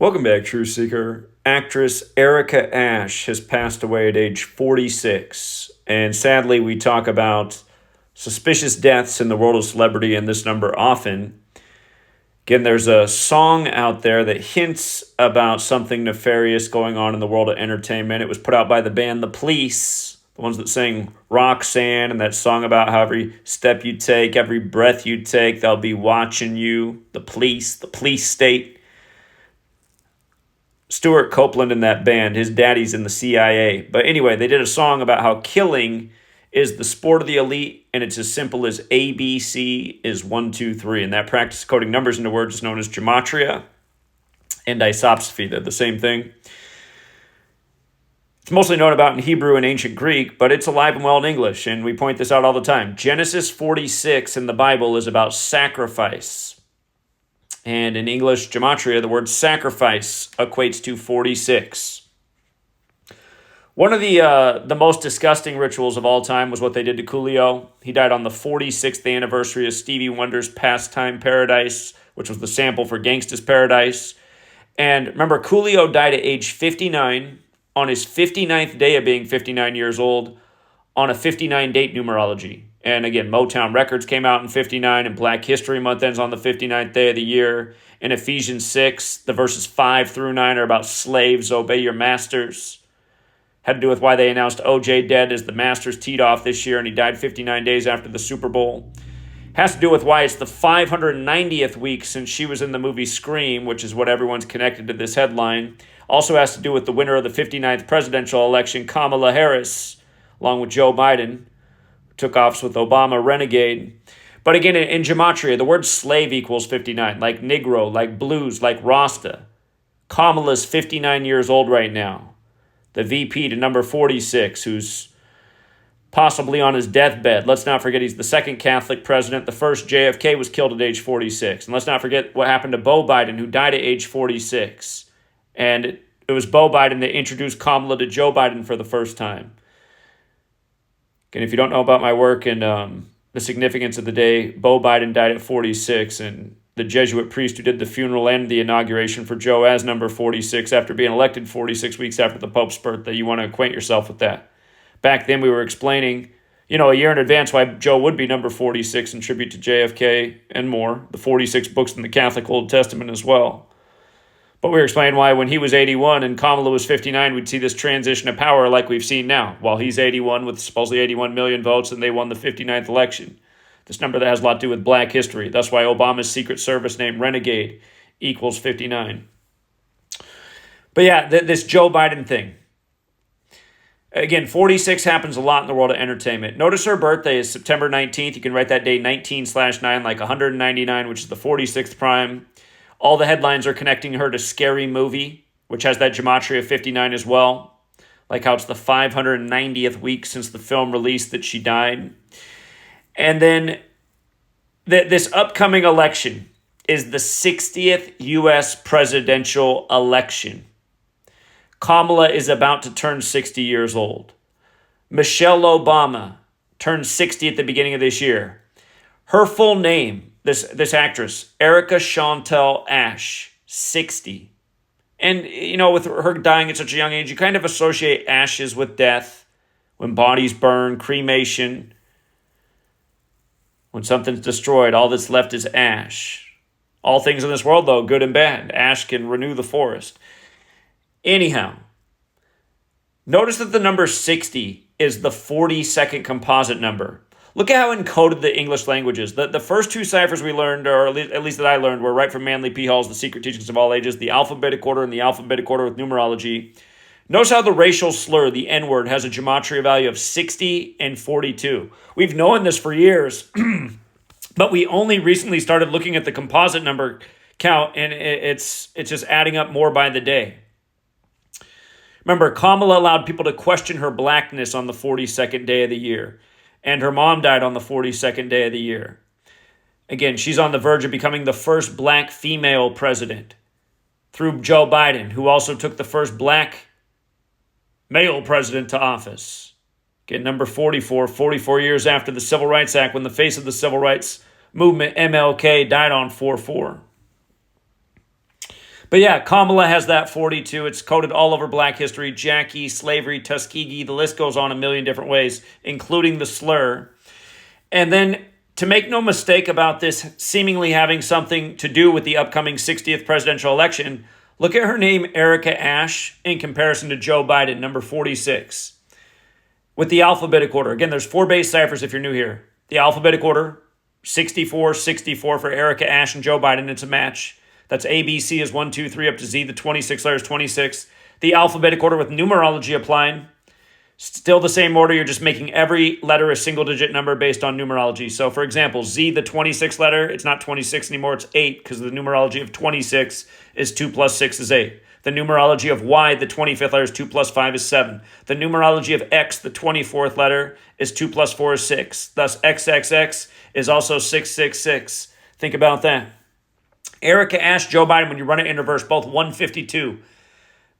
Welcome back, True Seeker. Actress Erica Ashe has passed away at age 46. And sadly, we talk about suspicious deaths in the world of celebrity and this number often. Again, there's a song out there that hints about something nefarious going on in the world of entertainment. It was put out by the band The Police, the ones that sang Roxanne and that song about how every step you take, every breath you take, they'll be watching you. The police state. Stuart Copeland in that band, his daddy's in the CIA. But anyway, they did a song about how killing is the sport of the elite, and it's as simple as ABC is 1, 2, 3. And that practice of coding numbers into words is known as gematria and isopsophy. They're the same thing. It's mostly known about in Hebrew and ancient Greek, but it's alive and well in English, and we point this out all the time. Genesis 46 in the Bible is about sacrifice. And in English gematria, the word sacrifice equates to 46. One of the most disgusting rituals of all time was what they did to Coolio. He died on the 46th anniversary of Stevie Wonder's Pastime Paradise, which was the sample for Gangsta's Paradise. And remember, Coolio died at age 59 on his 59th day of being 59 years old on a 59 date numerology. And again, Motown Records came out in 59, and Black History Month ends on the 59th day of the year. In Ephesians 6, the verses 5 through 9 are about slaves, obey your masters. Had to do with why they announced OJ dead as the Masters teed off this year, and he died 59 days after the Super Bowl. Has to do with why it's the 590th week since she was in the movie Scream, which is what everyone's connected to this headline. Also has to do with the winner of the 59th presidential election, Kamala Harris, along with Joe Biden, took office with Obama, renegade. But again, in gematria, the word slave equals 59, like Negro, like blues, like Rasta. Kamala's 59 years old right now. The VP to number 46, who's possibly on his deathbed. Let's not forget he's the second Catholic president. The first, JFK, was killed at age 46. And let's not forget what happened to Beau Biden, who died at age 46. And it was Beau Biden that introduced Kamala to Joe Biden for the first time. And if you don't know about my work and the significance of the day, Beau Biden died at 46, and the Jesuit priest who did the funeral and the inauguration for Joe as number 46 after being elected 46 weeks after the Pope's birthday. You want to acquaint yourself with that. Back then we were explaining, a year in advance why Joe would be number 46 in tribute to JFK and more, the 46 books in the Catholic Old Testament as well. But we were explaining why when he was 81 and Kamala was 59, we'd see this transition of power like we've seen now. While he's 81 with supposedly 81 million votes and they won the 59th election. This number that has a lot to do with Black history. That's why Obama's Secret Service name Renegade equals 59. But yeah, this Joe Biden thing. Again, 46 happens a lot in the world of entertainment. Notice her birthday is September 19th. You can write that day 19/9 like 199, which is the 46th prime. All the headlines are connecting her to Scary Movie, which has that gematria of 59 as well. Like how it's the 590th week since the film released that she died. And then this upcoming election is the 60th U.S. presidential election. Kamala is about to turn 60 years old. Michelle Obama turned 60 at the beginning of this year. Her full name, this actress, Erica Chantel Ashe, 60. And, with her dying at such a young age, you kind of associate ashes with death. When bodies burn, cremation. When something's destroyed, all that's left is ash. All things in this world, though, good and bad. Ash can renew the forest. Anyhow, notice that the number 60 is the 42nd composite number. Look at how encoded the English language is. The first two ciphers we learned, or at least that I learned, were right from Manly P. Hall's The Secret Teachings of All Ages, the alphabetic order and the alphabetic order with numerology. Notice how the racial slur, the N-word, has a gematria value of 60 and 42. We've known this for years, but we only recently started looking at the composite number count, and it's just adding up more by the day. Remember, Kamala allowed people to question her blackness on the 42nd day of the year. And her mom died on the 42nd day of the year. Again, she's on the verge of becoming the first black female president through Joe Biden, who also took the first black male president to office. Again, number 44 years after the Civil Rights Act, when the face of the Civil Rights movement, MLK, died on 4/4. But yeah, Kamala has that 42. It's coded all over Black history. Jackie, slavery, Tuskegee, the list goes on a million different ways, including the slur. And then, to make no mistake about this seemingly having something to do with the upcoming 60th presidential election, look at her name, Erica Ashe, in comparison to Joe Biden, number 46. With the alphabetic order. Again, there's 4 base ciphers if you're new here. The alphabetic order, 64, 64 for Erica Ashe and Joe Biden. It's a match. That's A, B, C is 1, 2, 3 up to Z. The 26 letters, 26. The alphabetic order with numerology applied. Still the same order. You're just making every letter a single-digit number based on numerology. So, for example, Z, the 26th letter, it's not 26 anymore. It's 8 because the numerology of 26 is 2 plus 6 is 8. The numerology of Y, the 25th letter, is 2 plus 5 is 7. The numerology of X, the 24th letter, is 2 plus 4 is 6. Thus, XXX is also 666. Think about that. Erica Ashe, Joe Biden, when you run it in reverse, both 152.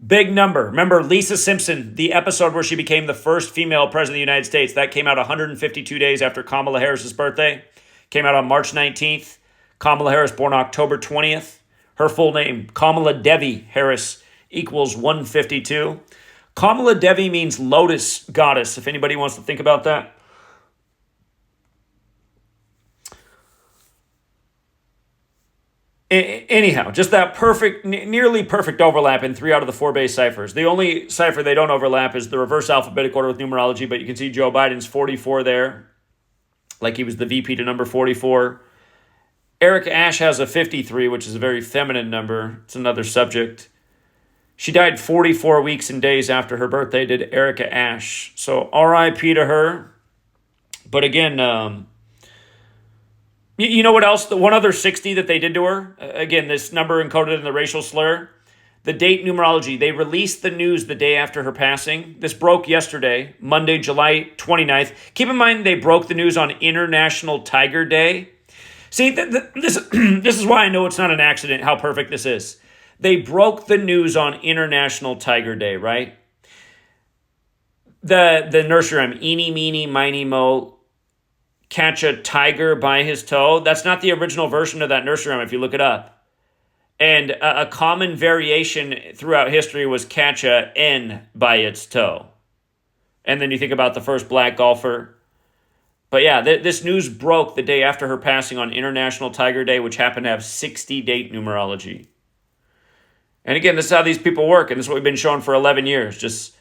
Big number. Remember Lisa Simpson, the episode where she became the first female president of the United States. That came out 152 days after Kamala Harris's birthday. Came out on March 19th. Kamala Harris born October 20th. Her full name, Kamala Devi Harris, equals 152. Kamala Devi means lotus goddess, if anybody wants to think about that. Anyhow, just that perfect, nearly perfect overlap in 3 out of the 4 base ciphers. The only cipher they don't overlap is the reverse alphabetic order with numerology, but you can see Joe Biden's 44 there, like he was the VP to number 44. Erica Ashe has a 53, which is a very feminine number. It's another subject. She died 44 weeks and days after her birthday, did Erica Ashe. So R.I.P. to her. But again, you know what else? The one other 60 that they did to her, again, this number encoded in the racial slur, the date numerology. They released the news the day after her passing. This broke yesterday, Monday, July 29th. Keep in mind, they broke the news on International Tiger Day. See, this is why I know it's not an accident how perfect this is. They broke the news on International Tiger Day, right? The nursery rhyme, eeny, meeny, miny, mo, catch a tiger by his toe. That's not the original version of that nursery rhyme if you look it up. And a common variation throughout history was catch a N by its toe. And then you think about the first black golfer. But yeah, this news broke the day after her passing on International Tiger Day, which happened to have 60 date numerology. And again, this is how these people work, and this is what we've been showing for 11 years. Just,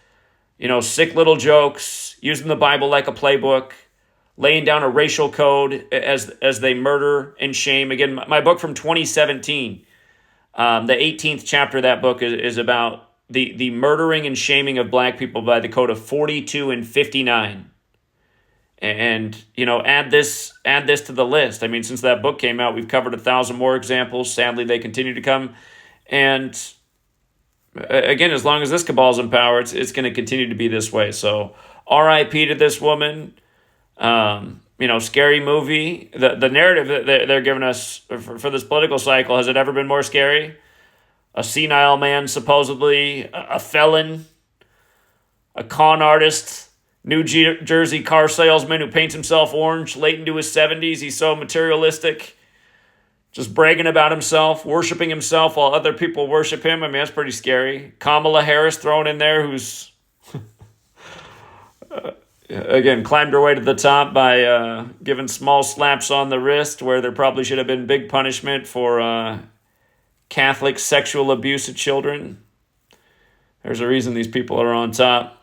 sick little jokes, using the Bible like a playbook, laying down a racial code as they murder and shame. Again, my book from 2017, the 18th chapter of that book is about the murdering and shaming of black people by the code of 42 and 59. And, add this to the list. I mean, since that book came out, we've covered 1,000 more examples. Sadly, they continue to come. And again, as long as this cabal's in power, it's going to continue to be this way. So R.I.P. to this woman. Scary movie. The narrative that they're giving us for this political cycle, has it ever been more scary? A senile man, supposedly, a felon, a con artist, New Jersey car salesman who paints himself orange late into his 70s. He's so materialistic, just bragging about himself, worshiping himself while other people worship him. I mean, that's pretty scary. Kamala Harris thrown in there, who's again climbed her way to the top by giving small slaps on the wrist where there probably should have been big punishment for Catholic sexual abuse of children. There's a reason these people are on top.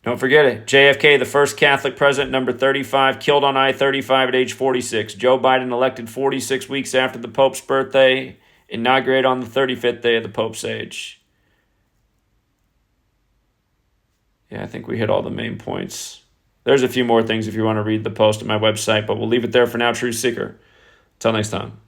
Don't forget it. JFK, the first Catholic president, number 35, killed on I-35 at age 46. Joe Biden elected 46 weeks after the Pope's birthday, inaugurated on the 35th day of the Pope's age. Yeah, I think we hit all the main points. There's a few more things if you want to read the post on my website, but we'll leave it there for now, True Seeker. Until next time.